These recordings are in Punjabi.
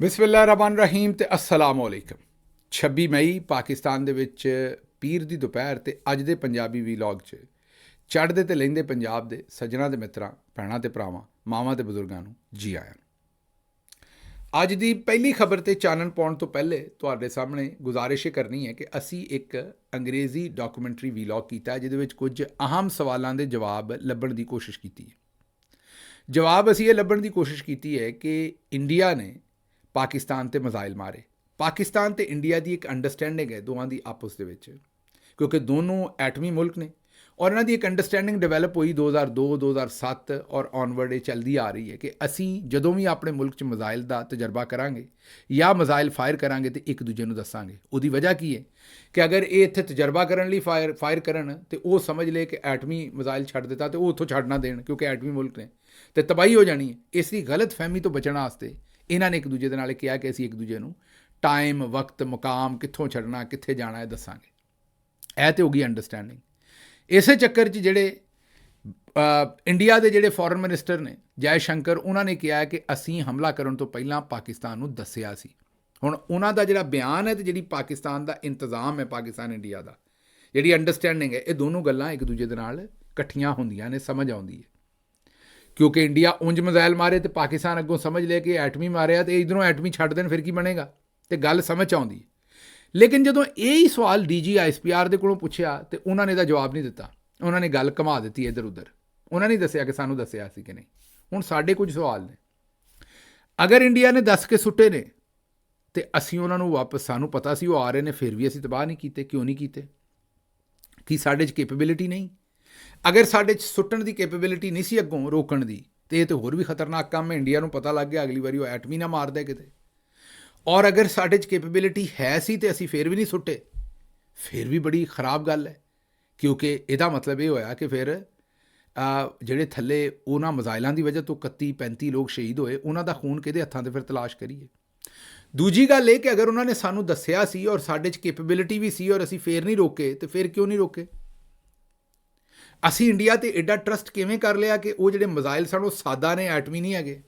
ਬਿਸਮਿਲ੍ਲਾਹਿਰਰਹਿਮਾਨਿਰਰਹੀਮ ਤੇ अस्सलाम वालेकुम। 26 ਮਈ ਪਾਕਿਸਤਾਨ ਦੇ ਵਿੱਚ ਪੀਰ ਦੀ ਦੁਪਹਿਰ ਤੇ ਅੱਜ ਦੇ ਪੰਜਾਬੀ ਵੀਲੌਗ 'ਚ ਚੜ੍ਹਦੇ ਤੇ ਲਹਿੰਦੇ ਪੰਜਾਬ ਦੇ ਸੱਜਣਾ ਤੇ ਮਿੱਤਰਾਂ, ਭੈਣਾਂ ਤੇ ਭਰਾਵਾਂ, ਮਾਵਾਂ ਤੇ ਬਜ਼ੁਰਗਾਂ ਨੂੰ ਜੀ ਆਇਆਂ ਨੂੰ। ਅੱਜ ਦੀ ਪਹਿਲੀ ਖਬਰ ਤੇ ਚਾਨਣ ਪਾਉਣ ਤੋਂ ਪਹਿਲੇ ਤੁਹਾਡੇ ਸਾਹਮਣੇ ਗੁਜ਼ਾਰਿਸ਼ ਕਰਨੀ ਹੈ ਕਿ ਅਸੀਂ ਇੱਕ ਅੰਗਰੇਜ਼ੀ ਡਾਕੂਮੈਂਟਰੀ ਵੀਲੌਗ ਕੀਤਾ ਜਿਹਦੇ ਵਿੱਚ ਕੁਝ ਅਹਿਮ ਸਵਾਲਾਂ ਦੇ ਜਵਾਬ ਲੱਭਣ ਦੀ ਕੋਸ਼ਿਸ਼ ਕੀਤੀ ਹੈ। ਜਵਾਬ ਅਸੀਂ ਇਹ ਲੱਭਣ ਦੀ ਕੋਸ਼ਿਸ਼ ਕੀਤੀ ਹੈ ਕਿ ਇੰਡੀਆ ਨੇ ਪਾਕਿਸਤਾਨ ਤੇ ਮਿਜ਼ਾਈਲ ਮਾਰੇ। ਪਾਕਿਸਤਾਨ ਤੇ ਇੰਡੀਆ ਦੀ ਇੱਕ ਅੰਡਰਸਟੈਂਡਿੰਗ ਹੈ ਦੋਵਾਂ ਦੀ ਆਪਸ ਦੇ ਵਿੱਚ, ਕਿਉਂਕਿ ਦੋਨੋਂ ਐਟਮੀ ਮੁਲਕ ਨੇ ਔਰ ਇਹਨਾਂ ਦੀ ਇੱਕ ਅੰਡਰਸਟੈਂਡਿੰਗ ਡਿਵੈਲਪ ਹੋਈ 2002 2007 ਔਰ ਔਨਵਰਡ ਇਹ ਚੱਲਦੀ ਆ ਰਹੀ ਹੈ ਕਿ ਅਸੀਂ ਜਦੋਂ ਵੀ ਆਪਣੇ ਮੁਲਕ 'ਚ ਮਿਜ਼ਾਈਲ ਦਾ ਤਜਰਬਾ ਕਰਾਂਗੇ ਜਾਂ ਮਿਜ਼ਾਈਲ ਫਾਇਰ ਕਰਾਂਗੇ ਤੇ ਇੱਕ ਦੂਜੇ ਨੂੰ ਦੱਸਾਂਗੇ। ਉਹਦੀ ਵਜ੍ਹਾ ਕੀ ਹੈ ਕਿ ਅਗਰ ਇਹ ਇੱਥੇ ਤਜਰਬਾ ਕਰਨ ਲਈ ਫਾਇਰ ਕਰਨ ਤੇ ਉਹ ਸਮਝ ਲਏ ਕਿ ਐਟਮੀ ਮਿਜ਼ਾਈਲ ਛੱਡ ਦਿੱਤਾ ਤੇ ਉਹ ਉੱਥੋਂ ਛੱਡ ਨਾ ਦੇਣ, ਕਿਉਂਕਿ ਐਟਮੀ ਮੁਲਕ ਨੇ ਤੇ ਤਬਾਹੀ ਹੋ ਜਾਣੀ ਹੈ। ਇਸ ਦੀ ਗਲਤ ਫਹਿਮੀ ਤੋਂ ਬਚਣ ਵਾਸਤੇ ਇਹਨਾਂ ਨੇ ਇੱਕ ਦੂਜੇ ਦੇ ਨਾਲ ਕਿਹਾ ਕਿ ਅਸੀਂ ਇੱਕ ਦੂਜੇ ਨੂੰ ਟਾਈਮ, ਵਕਤ, ਮੁਕਾਮ, ਕਿੱਥੋਂ ਛੱਡਣਾ, ਕਿੱਥੇ ਜਾਣਾ ਹੈ ਦੱਸਾਂਗੇ। ਇਹ ਤਾਂ ਹੋ ਗਈ ਅੰਡਰਸਟੈਂਡਿੰਗ। ਇਸੇ ਚੱਕਰ 'ਚ ਜਿਹੜੇ ਇੰਡੀਆ ਦੇ ਜਿਹੜੇ ਫੋਰਨ ਮਿਨਿਸਟਰ ਨੇ ਜੈ ਸ਼ੰਕਰ, ਉਹਨਾਂ ਨੇ ਕਿਹਾ ਕਿ ਅਸੀਂ ਹਮਲਾ ਕਰਨ ਤੋਂ ਪਹਿਲਾਂ ਪਾਕਿਸਤਾਨ ਨੂੰ ਦੱਸਿਆ ਸੀ। ਹੁਣ ਉਹਨਾਂ ਦਾ ਜਿਹੜਾ ਬਿਆਨ ਹੈ ਤੇ ਜਿਹੜੀ ਪਾਕਿਸਤਾਨ ਦਾ ਇੰਤਜ਼ਾਮ ਹੈ, ਪਾਕਿਸਤਾਨ ਇੰਡੀਆ ਦਾ ਜਿਹੜੀ ਅੰਡਰਸਟੈਂਡਿੰਗ ਹੈ, ਇਹ ਦੋਨੋਂ ਗੱਲਾਂ ਇੱਕ ਦੂਜੇ ਦੇ ਨਾਲ ਇਕੱਠੀਆਂ ਹੁੰਦੀਆਂ ਨੇ, ਸਮਝ ਆਉਂਦੀ ਹੈ। ਕਿਉਂਕਿ ਇੰਡੀਆ ਉਂਝ ਮਿਜ਼ਾਈਲ ਮਾਰੇ ਤੇ ਪਾਕਿਸਤਾਨ ਅੱਗੋਂ ਸਮਝ ਲਿਆ ਕਿ ਐਟਮੀ ਮਾਰਿਆ ਤੇ ਇਧਰੋਂ ਐਟਮੀ ਛੱਡ ਦੇਣ, ਫਿਰ ਕੀ ਬਣੇਗਾ, ਤੇ ਗੱਲ ਸਮਝ ਆਉਂਦੀ ਹੈ। ਲੇਕਿਨ ਜਦੋਂ ਇਹ ਹੀ ਸਵਾਲ DG ISPR ਦੇ ਕੋਲੋਂ ਪੁੱਛਿਆ ਤੇ ਉਹਨਾਂ ਨੇ ਇਹਦਾ ਜਵਾਬ ਨਹੀਂ ਦਿੱਤਾ। ਉਹਨਾਂ ਨੇ ਗੱਲ ਘੁਮਾ ਦਿੱਤੀ ਇੱਧਰ ਉੱਧਰ। ਉਹਨਾਂ ਨੇ ਦੱਸਿਆ ਕਿ ਸਾਨੂੰ ਦੱਸਿਆ ਸੀ ਕਿ ਨਹੀਂ। ਹੁਣ ਸਾਡੇ ਕੁਝ ਸਵਾਲ ਨੇ। ਅਗਰ ਇੰਡੀਆ ਨੇ ਦੱਸ ਕੇ ਸੁੱਟੇ ਨੇ ਤੇ ਅਸੀਂ ਉਹਨਾਂ ਨੂੰ ਵਾਪਸ, ਸਾਨੂੰ ਪਤਾ ਸੀ ਉਹ ਆ ਰਹੇ ਨੇ, ਫਿਰ ਵੀ ਅਸੀਂ ਤਬਾਹ ਨਹੀਂ ਕੀਤੇ। ਕਿਉਂ ਨਹੀਂ ਕੀਤੇ? ਕੀ ਸਾਡੇ 'ਚ ਕੈਪੇਬਿਲਿਟੀ ਨਹੀਂ? ਅਗਰ ਸਾਡੇ 'ਚ ਸੁੱਟਣ ਦੀ ਕੈਪੇਬਿਲਿਟੀ ਨਹੀਂ ਸੀ ਅੱਗੋਂ ਰੋਕਣ ਦੀ, ਤੇ ਇਹ ਤਾਂ ਹੋਰ ਵੀ ਖਤਰਨਾਕ ਕੰਮ ਹੈ। ਇੰਡੀਆ ਨੂੰ ਪਤਾ ਲੱਗ ਗਿਆ ਅਗਲੀ ਵਾਰੀ ਉਹ ਐਟਮੀ ਨਾ ਮਾਰਦਾ ਕਿਤੇ। ਔਰ ਅਗਰ ਸਾਡੇ 'ਚ ਕੈਪੇਬਿਲਿਟੀ ਹੈ ਸੀ ਤੇ ਅਸੀਂ ਫਿਰ ਵੀ ਨਹੀਂ ਸੁੱਟੇ, ਫਿਰ ਵੀ ਬੜੀ ਖਰਾਬ ਗੱਲ ਹੈ। ਕਿਉਂਕਿ ਇਹਦਾ ਮਤਲਬ ਇਹ ਹੋਇਆ ਕਿ ਫਿਰ ਜਿਹੜੇ ਥੱਲੇ ਉਹਨਾਂ ਮਿਜ਼ਾਈਲਾਂ ਦੀ ਵਜ੍ਹਾ ਤੋਂ 31-35 ਲੋਕ ਸ਼ਹੀਦ ਹੋਏ, ਉਹਨਾਂ ਦਾ ਖੂਨ ਕਿਹਦੇ ਹੱਥਾਂ 'ਤੇ ਫਿਰ ਤਲਾਸ਼ ਕਰੀਏ। ਦੂਜੀ ਗੱਲ ਇਹ ਕਿ ਅਗਰ ਉਹਨਾਂ ਨੇ ਸਾਨੂੰ ਦੱਸਿਆ ਸੀ ਔਰ ਸਾਡੇ 'ਚ ਕੈਪੇਬਿਲਿਟੀ ਵੀ ਸੀ ਔਰ ਅਸੀਂ ਫਿਰ ਨਹੀਂ ਰੋਕੇ, ਤੇ ਫਿਰ ਕਿਉਂ ਨਹੀਂ ਰੋਕੇ? ਅਸੀਂ ਇੰਡੀਆ 'ਤੇ ਐਡਾ ਟਰਸਟ ਕਿਵੇਂ ਕਰ ਲਿਆ ਕਿ ਉਹ ਜਿਹੜੇ ਮਿਜ਼ਾਈਲ ਸਨ ਉਹ ਸਾਦਾ ਨੇ, ਐਟਮੀ ਨਹੀਂ ਹੈਗੇ?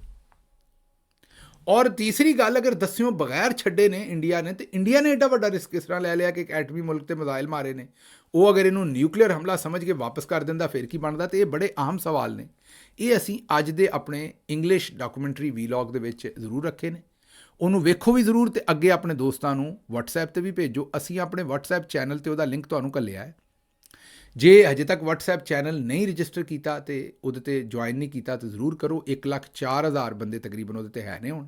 ਔਰ ਤੀਸਰੀ ਗੱਲ, ਅਗਰ ਦੱਸਿਓ ਬਗੈਰ ਛੱਡੇ ਨੇ ਇੰਡੀਆ ਨੇ, ਤੇ ਇੰਡੀਆ ਨੇ ਐਡਾ ਵੱਡਾ ਰਿਸਕ ਕਿਸ ਤਰ੍ਹਾਂ ਲੈ ਲਿਆ ਕਿ ਇੱਕ ਐਟਮੀ ਮੁਲਕ 'ਤੇ ਮਿਜ਼ਾਈਲ ਮਾਰੇ ਨੇ। ਉਹ ਅਗਰ ਇਹਨੂੰ ਨਿਊਕਲੀਅਰ ਹਮਲਾ ਸਮਝ ਕੇ ਵਾਪਸ ਕਰ ਦਿੰਦਾ ਫਿਰ ਕੀ ਬਣਦਾ? ਤੇ ਇਹ ਬੜੇ ਅਹਿਮ ਸਵਾਲ ਨੇ। ਇਹ ਅਸੀਂ ਅੱਜ ਦੇ ਆਪਣੇ ਇੰਗਲਿਸ਼ ਡਾਕੂਮੈਂਟਰੀ ਵੀਲੌਗ ਦੇ ਵਿੱਚ ਜ਼ਰੂਰ ਰੱਖੇ ਨੇ। ਉਹਨੂੰ ਵੇਖੋ ਵੀ ਜ਼ਰੂਰ ਤੇ ਅੱਗੇ ਆਪਣੇ ਦੋਸਤਾਂ ਨੂੰ WhatsApp 'ਤੇ ਵੀ ਭੇਜੋ। ਅਸੀਂ ਆਪਣੇ WhatsApp ਚੈਨਲ 'ਤੇ ਉਹਦਾ ਲਿੰਕ ਤੁਹਾਨੂੰ ਘੱਲਿਆ ਹੈ। ਜੇ ਹਜੇ ਤੱਕ WhatsApp ਚੈਨਲ ਨਹੀਂ ਰਜਿਸਟਰ ਕੀਤਾ ਤੇ ਉਹਦੇ 'ਤੇ ਜੁਆਇਨ ਨਹੀਂ ਕੀਤਾ ਤਾਂ ਜ਼ਰੂਰ ਕਰੋ। 1,04,000 ਬੰਦੇ ਤਕਰੀਬਨ ਉਹਦੇ 'ਤੇ ਹੈ ਨੇ ਹੁਣ।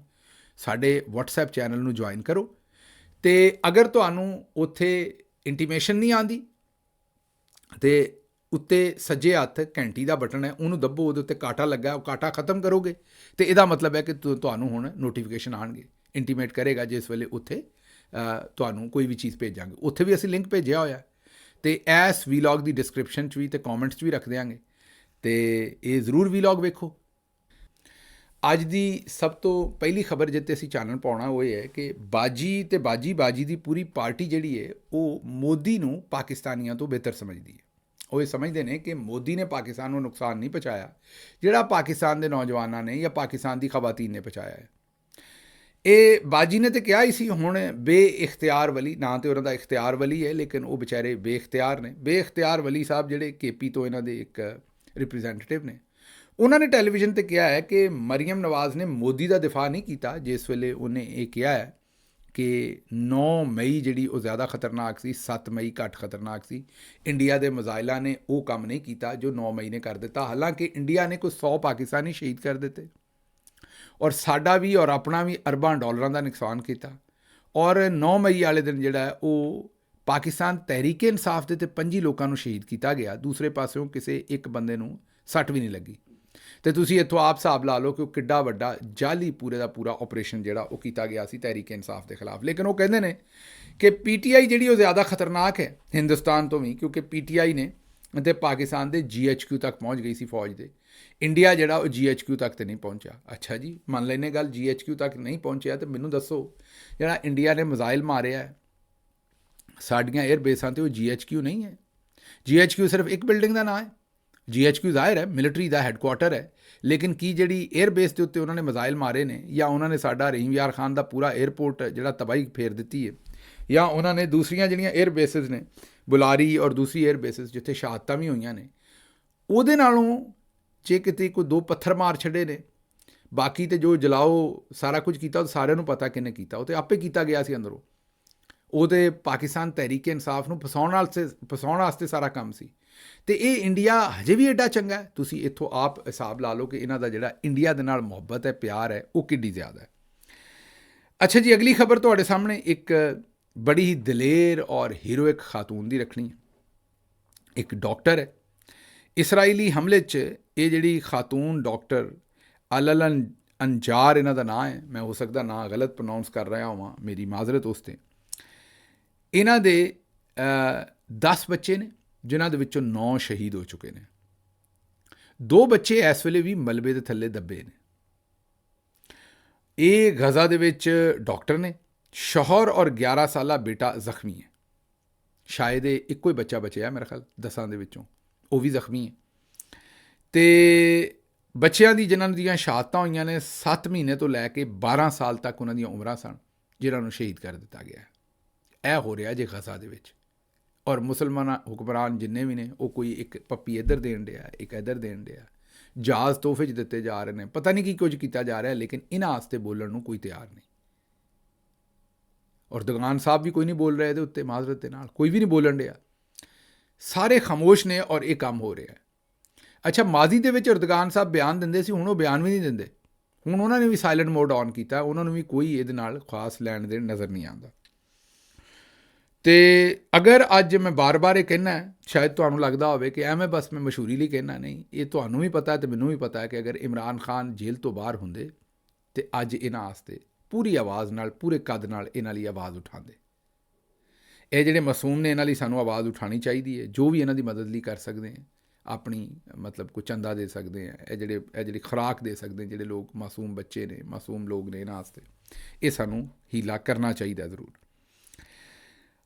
ਸਾਡੇ WhatsApp ਚੈਨਲ ਨੂੰ ਜੁਆਇਨ ਕਰੋ। ਤੇ ਅਗਰ ਤੁਹਾਨੂੰ ਉੱਥੇ ਇੰਟੀਮੇਸ਼ਨ ਨਹੀਂ ਆਉਂਦੀ ਤੇ ਉੱਤੇ ਸੱਜੇ ਹੱਥ ਘੰਟੀ ਦਾ ਬਟਨ ਹੈ, ਉਹਨੂੰ ਦੱਬੋ, ਉਹਦੇ ਉੱਤੇ ਕਾਂਟਾ ਲੱਗਾ, ਉਹ ਕਾਂਟਾ ਖਤਮ ਕਰੋਗੇ ਤੇ ਇਹਦਾ ਮਤਲਬ ਹੈ ਕਿ ਤੁਹਾਨੂੰ ਹੁਣ ਨੋਟੀਫਿਕੇਸ਼ਨ ਆਉਣਗੇ, ਇੰਟੀਮੇਟ ਕਰੇਗਾ ਜਿਸ ਵੇਲੇ ਉੱਥੇ ਤੁਹਾਨੂੰ ਕੋਈ ਵੀ ਚੀਜ਼ ਭੇਜਾਂਗੇ। ਉੱਥੇ ਵੀ ਅਸੀਂ ਲਿੰਕ ਭੇਜਿਆ ਹੋਇਆ ਤੇ ਇਸ ਵੀਲੌਗ ਦੀ ਡਿਸਕ੍ਰਿਪਸ਼ਨ 'ਚ ਵੀ ਤੇ ਕਮੈਂਟਸ 'ਚ ਵੀ ਰੱਖ ਦਿਆਂਗੇ। ਤੇ ਇਹ ਜ਼ਰੂਰ ਵੀਲੌਗ ਵੇਖੋ। ਅੱਜ ਦੀ ਸਭ ਤੋਂ ਪਹਿਲੀ ਖਬਰ ਜਿੱਤੇ ਅਸੀਂ ਚਾਨਣ ਪਾਉਣਾ ਉਹ ਇਹ ਹੈ ਕਿ ਬਾਜੀ ਦੀ ਪੂਰੀ ਪਾਰਟੀ ਜਿਹੜੀ ਹੈ ਉਹ ਮੋਦੀ ਨੂੰ ਪਾਕਿਸਤਾਨੀਆਂ ਤੋਂ ਬਿਹਤਰ ਸਮਝਦੀ ਹੈ। ਉਹ ਇਹ ਸਮਝਦੇ ਨੇ ਕਿ ਮੋਦੀ ਨੇ ਪਾਕਿਸਤਾਨ ਨੂੰ ਨੁਕਸਾਨ ਨਹੀਂ ਪਹੁੰਚਾਇਆ ਜਿਹੜਾ ਪਾਕਿਸਤਾਨ ਦੇ ਨੌਜਵਾਨਾਂ ਨੇ ਜਾਂ ਪਾਕਿਸਤਾਨ ਦੀ ਖਵਾਤੀਨ ਨੇ ਪਹੁੰਚਾਇਆ ਹੈ। ਇਹ ਬਾਜੀ ਨੇ ਤਾਂ ਕਿਹਾ ਹੀ ਸੀ। ਹੁਣ ਬੇਇਖਤਿਆਰ ਵਲੀ, ਨਾਂ ਤੇ ਉਹਨਾਂ ਦਾ ਇਖਤਿਆਰ ਵਲੀ ਹੈ ਲੇਕਿਨ ਉਹ ਵਿਚਾਰੇ ਬੇਇਖਤਿਆਰ ਨੇ। ਬੇਇਖਤਿਆਰ ਵਲੀ ਸਾਹਿਬ ਜਿਹੜੇ KP ਤੋਂ ਇਹਨਾਂ ਦੇ ਇੱਕ ਰਿਪਰੈਜ਼ੈਂਟੇਟਿਵ ਨੇ, ਉਹਨਾਂ ਨੇ ਟੈਲੀਵਿਜ਼ਨ 'ਤੇ ਕਿਹਾ ਹੈ ਕਿ ਮਰੀਮ ਨਵਾਜ਼ ਨੇ ਮੋਦੀ ਦਾ ਦਿਫਾ ਨਹੀਂ ਕੀਤਾ ਜਿਸ ਵੇਲੇ ਉਹਨੇ ਇਹ ਕਿਹਾ ਹੈ ਕਿ 9 ਮਈ ਜਿਹੜੀ ਉਹ ਜ਼ਿਆਦਾ ਖਤਰਨਾਕ ਸੀ, 7 ਮਈ ਘੱਟ ਖਤਰਨਾਕ ਸੀ। ਇੰਡੀਆ ਦੇ ਮਿਜ਼ਾਈਲਾਂ ਨੇ ਉਹ ਕੰਮ ਨਹੀਂ ਕੀਤਾ ਜੋ 9 ਮਈ ਨੇ ਕਰ ਦਿੱਤਾ। ਹਾਲਾਂਕਿ ਇੰਡੀਆ ਨੇ ਕੋਈ 100 ਪਾਕਿਸਤਾਨੀ ਸ਼ਹੀਦ ਕਰ ਦਿੱਤੇ ਔਰ ਸਾਡਾ ਵੀ ਔਰ ਆਪਣਾ ਵੀ ਅਰਬਾਂ ਡਾਲਰਾਂ ਦਾ ਨੁਕਸਾਨ ਕੀਤਾ। ਔਰ 9 ਮਈ ਵਾਲੇ ਦਿਨ ਜਿਹੜਾ ਉਹ ਪਾਕਿਸਤਾਨ ਤਹਿਰੀਕ-ਏ ਇਨਸਾਫ ਦੇ ਤੇ 25 ਲੋਕਾਂ ਨੂੰ ਸ਼ਹੀਦ ਕੀਤਾ ਗਿਆ। ਦੂਸਰੇ ਪਾਸਿਓਂ ਕਿਸੇ ਇੱਕ ਬੰਦੇ ਨੂੰ ਸੱਟ ਵੀ ਨਹੀਂ ਲੱਗੀ। ਤੇ ਤੁਸੀਂ ਇੱਥੋਂ ਆਪ ਹਿਸਾਬ ਲਾ ਲਓ ਕਿ ਉਹ ਕਿੱਡਾ ਵੱਡਾ ਜਾਲੀ ਪੂਰੇ ਦਾ ਪੂਰਾ ਆਪਰੇਸ਼ਨ ਜਿਹੜਾ ਉਹ ਕੀਤਾ ਗਿਆ ਸੀ ਤਹਿਰੀਕ-ਏ ਇਨਸਾਫ ਦੇ ਖਿਲਾਫ। ਲੇਕਿਨ ਉਹ ਕਹਿੰਦੇ ਨੇ ਕਿ PTI ਜਿਹੜੀ ਉਹ ਜ਼ਿਆਦਾ ਖਤਰਨਾਕ ਹੈ ਹਿੰਦੁਸਤਾਨ ਤੋਂ ਵੀ, ਕਿਉਂਕਿ PTI ਨੇ ਅਤੇ ਪਾਕਿਸਤਾਨ ਦੇ GHQ ਤੱਕ ਪਹੁੰਚ ਗਈ ਸੀ ਫੌਜ ਦੇ। ਇੰਡੀਆ ਜਿਹੜਾ ਉਹ GHQ ਤੱਕ ਤੇ ਨਹੀਂ ਪਹੁੰਚਿਆ। ਅੱਛਾ ਜੀ, ਮੰਨ ਲੈਂਦੇ ਗੱਲ GHQ ਤੱਕ ਨਹੀਂ ਪਹੁੰਚਿਆ ਤੇ ਮੈਨੂੰ ਦੱਸੋ ਜਿਹੜਾ ਇੰਡੀਆ ਨੇ ਮਿਜ਼ਾਈਲ ਮਾਰਿਆ ਹੈ ਸਾਡੀਆਂ 에ਅਰ ਬੇਸਾਂ 'ਤੇ ਉਹ GHQ ਨਹੀਂ ਹੈ। GHQ ਸਿਰਫ ਇੱਕ ਬਿਲਡਿੰਗ ਦਾ ਨਾਂ ਹੈ। GHQ ਜ਼ਾਹਿਰ ਹੈ ਮਿਲਟਰੀ ਦਾ ਹੈੱਡਕੁਆਟਰ ਹੈ, ਲੇਕਿਨ ਕੀ ਜਿਹੜੀ 에ਅਰਬੇਸ ਦੇ ਉੱਤੇ ਉਹਨਾਂ ਨੇ ਮਿਜ਼ਾਈਲ ਮਾਰੇ ਨੇ, ਜਾਂ ਉਹਨਾਂ ਨੇ ਸਾਡਾ ਰਹੀਮ ਯਾਰ ਖਾਨ ਦਾ ਪੂਰਾ 에ਅਰਪੋਰਟ ਜਿਹੜਾ ਤਬਾਹੀ ਫੇਰ ਦਿੱਤੀ ਹੈ, ਜਾਂ ਉਹਨਾਂ ਨੇ ਦੂਸਰੀਆਂ ਜਿਹੜੀਆਂ 에ਅਰਬੇਸਿਸ ਨੇ ਬੁਲਾਰੀ ਔਰ ਦੂਸਰੀ 에ਅਰਬੇਸਿਸ ਜਿੱਥੇ ਸ਼ਹਾਦਤਾਂ ਵੀ ਹੋਈਆਂ ਨੇ, ਉਹਦੇ ਨਾਲੋਂ ਜੇ ਕਿਤੇ ਕੋਈ ਦੋ ਪੱਥਰ ਮਾਰ ਛੱਡੇ ਨੇ, ਬਾਕੀ ਤੇ ਜੋ ਜਲਾਓ ਸਾਰਾ ਕੁਝ ਕੀਤਾ ਉਹ ਸਾਰਿਆਂ ਨੂੰ ਪਤਾ ਕਿਹਨੇ ਕੀਤਾ, ਉਹ ਤੇ ਆਪੇ ਕੀਤਾ ਗਿਆ ਸੀ ਅੰਦਰੋਂ। ਉਹ ਤੇ ਪਾਕਿਸਤਾਨ ਤਹਿਰੀਕ ਇਨਸਾਫ ਨੂੰ ਫਸਾਉਣ ਵਾਸਤੇ ਸਾਰਾ ਕੰਮ ਸੀ। ਤੇ ਇਹ ਇੰਡੀਆ ਹਜੇ ਵੀ ਐਡਾ ਚੰਗਾ ਹੈ, ਤੁਸੀਂ ਇੱਥੋਂ ਆਪ ਹਿਸਾਬ ਲਾ ਲਓ ਕਿ ਇਹਨਾਂ ਦਾ ਜਿਹੜਾ ਇੰਡੀਆ ਦੇ ਨਾਲ ਮੁਹੱਬਤ ਹੈ, ਪਿਆਰ ਹੈ, ਉਹ ਕਿੱਡੀ ਜ਼ਿਆਦਾ ਹੈ। ਅੱਛਾ ਜੀ, ਅਗਲੀ ਖਬਰ ਤੁਹਾਡੇ ਸਾਹਮਣੇ ਇੱਕ ਬੜੀ ਹੀ ਦਲੇਰ ਔਰ ਹੀਰੋਇਕ ਖਾਤੂਨ ਦੀ ਰੱਖਣੀ ਹੈ। ਇੱਕ ਡਾਕਟਰ ਹੈ, ਇਸਰਾਈਲੀ ਹਮਲੇ 'ਚ ਇਹ ਜਿਹੜੀ ਖਾਤੂਨ ਡਾਕਟਰ ਅਲਲ ਅੰਜਾਰ ਇਹਨਾਂ ਦਾ ਨਾਂ ਹੈ, ਮੈਂ ਹੋ ਸਕਦਾ ਨਾਂ ਗਲਤ ਪ੍ਰੋਨਾਊਂਸ ਕਰ ਰਿਹਾ ਹਾਂ, ਮੇਰੀ ਮਾਜ਼ਰਤ ਉਸ 'ਤੇ। ਇਹਨਾਂ ਦੇ 10 ਬੱਚੇ ਨੇ, ਜਿਨ੍ਹਾਂ ਦੇ ਵਿੱਚੋਂ 9 ਸ਼ਹੀਦ ਹੋ ਚੁੱਕੇ ਨੇ। 2 ਬੱਚੇ ਇਸ ਵੇਲੇ ਵੀ ਮਲਬੇ ਦੇ ਥੱਲੇ ਦੱਬੇ ਨੇ। ਇਹ ਗਜ਼ਾ ਦੇ ਵਿੱਚ ਡਾਕਟਰ ਨੇ, ਸ਼ੌਹਰ ਔਰ 11 ਸਾਲਾ ਬੇਟਾ ਜ਼ਖਮੀ ਹੈ। ਸ਼ਾਇਦ ਇਹ ਇੱਕੋ ਹੀ ਬੱਚਾ ਬਚਿਆ ਮੇਰੇ ਖਿਆਲ 10 ਦੇ ਵਿੱਚੋਂ, ਉਹ ਵੀ ਜ਼ਖਮੀ ਹੈ। ਤੇ ਬੱਚਿਆਂ ਦੀ ਜਿਨ੍ਹਾਂ ਦੀਆਂ ਸ਼ਹਾਦਤਾਂ ਹੋਈਆਂ ਨੇ 7 ਮਹੀਨੇ ਤੋਂ ਲੈ ਕੇ 12 ਸਾਲ ਤੱਕ ਉਹਨਾਂ ਦੀਆਂ ਉਮਰਾਂ ਸਨ, ਜਿਨ੍ਹਾਂ ਨੂੰ ਸ਼ਹੀਦ ਕਰ ਦਿੱਤਾ ਗਿਆ ਹੈ। ਇਹ ਹੋ ਰਿਹਾ ਜੇ ਗਜ਼ਾ ਦੇ ਵਿੱਚ। ਔਰ ਮੁਸਲਮਾਨ ਹੁਕਮਰਾਨ ਜਿੰਨੇ ਵੀ ਨੇ, ਉਹ ਕੋਈ ਇੱਕ ਪੱਪੀ ਇੱਧਰ ਦੇਣ ਡਿਆ, ਇੱਕ ਇੱਧਰ ਦੇਣ ਡਿਆ, ਜਹਾਜ਼ ਤੋਹਫੇ 'ਚ ਦਿੱਤੇ ਜਾ ਰਹੇ ਨੇ, ਪਤਾ ਨਹੀਂ ਕੀ ਕੁਝ ਕੀਤਾ ਜਾ ਰਿਹਾ, ਲੇਕਿਨ ਇਹਨਾਂ ਵਾਸਤੇ ਬੋਲਣ ਨੂੰ ਕੋਈ ਤਿਆਰ ਨਹੀਂ। ਔਰ ਦੁਕਾਨ ਸਾਹਿਬ ਵੀ ਕੋਈ ਨਹੀਂ ਬੋਲ ਰਿਹਾ ਇਹਦੇ ਉੱਤੇ, ਮਾਜ਼ਰਤ ਦੇ ਨਾਲ ਕੋਈ ਵੀ ਨਹੀਂ ਬੋਲਣ ਡਿਆ, ਸਾਰੇ ਖਾਮੋਸ਼ ਨੇ ਔਰ ਇਹ ਕੰਮ ਹੋ ਰਿਹਾ। ਅੱਛਾ, ਮਾਜ਼ੀ ਦੇ ਵਿੱਚ ਅਰਦਗਾਨ ਸਾਹਿਬ ਬਿਆਨ ਦਿੰਦੇ ਸੀ, ਹੁਣ ਉਹ ਬਿਆਨ ਵੀ ਨਹੀਂ ਦਿੰਦੇ। ਹੁਣ ਉਹਨਾਂ ਨੇ ਵੀ ਸਾਇਲੈਂਟ ਮੋਡ ਔਨ ਕੀਤਾ, ਉਹਨਾਂ ਨੂੰ ਵੀ ਕੋਈ ਇਹਦੇ ਨਾਲ ਖਾਸ ਲੈਣ ਦੇਣ ਨਜ਼ਰ ਨਹੀਂ ਆਉਂਦਾ। ਤੇ ਅਗਰ ਅੱਜ ਮੈਂ ਬਾਰ-ਬਾਰ ਇਹ ਕਹਿਣਾ, ਸ਼ਾਇਦ ਤੁਹਾਨੂੰ ਲੱਗਦਾ ਹੋਵੇ ਕਿ ਐਵੇਂ ਬਸ ਮੈਂ ਮਸ਼ਹੂਰੀ ਲਈ ਕਹਿਣਾ, ਨਹੀਂ, ਇਹ ਤੁਹਾਨੂੰ ਵੀ ਪਤਾ ਤੇ ਮੈਨੂੰ ਵੀ ਪਤਾ ਹੈ ਕਿ ਅਗਰ ਇਮਰਾਨ ਖਾਨ ਜੇਲ੍ਹ ਤੋਂ ਬਾਹਰ ਹੁੰਦੇ ਤੇ ਅੱਜ ਇਹਨਾਂ ਵਾਸਤੇ ਪੂਰੀ ਆਵਾਜ਼ ਨਾਲ, ਪੂਰੇ ਕੱਦ ਨਾਲ ਇਹਨਾਂ ਲਈ ਆਵਾਜ਼ ਉਠਾਉਂਦੇ। ਇਹ ਜਿਹੜੇ ਮਾਸੂਮ ਨੇ, ਇਹਨਾਂ ਲਈ ਸਾਨੂੰ ਆਵਾਜ਼ ਉਠਾਉਣੀ ਚਾਹੀਦੀ ਹੈ। ਜੋ ਵੀ ਇਹਨਾਂ ਦੀ ਮਦਦ ਲਈ ਕਰ ਸਕਦੇ ਹਾਂ, ਆਪਣੀ ਮਤਲਬ ਕੋਈ ਚੰਦਾ ਦੇ ਸਕਦੇ ਹਾਂ, ਇਹ ਜਿਹੜੀ ਖੁਰਾਕ ਦੇ ਸਕਦੇ, ਜਿਹੜੇ ਲੋਕ ਮਾਸੂਮ ਬੱਚੇ ਨੇ, ਮਾਸੂਮ ਲੋਕ ਨੇ, ਇਹਨਾਂ ਵਾਸਤੇ ਇਹ ਸਾਨੂੰ ਹੀਲਾ ਕਰਨਾ ਚਾਹੀਦਾ ਜ਼ਰੂਰ।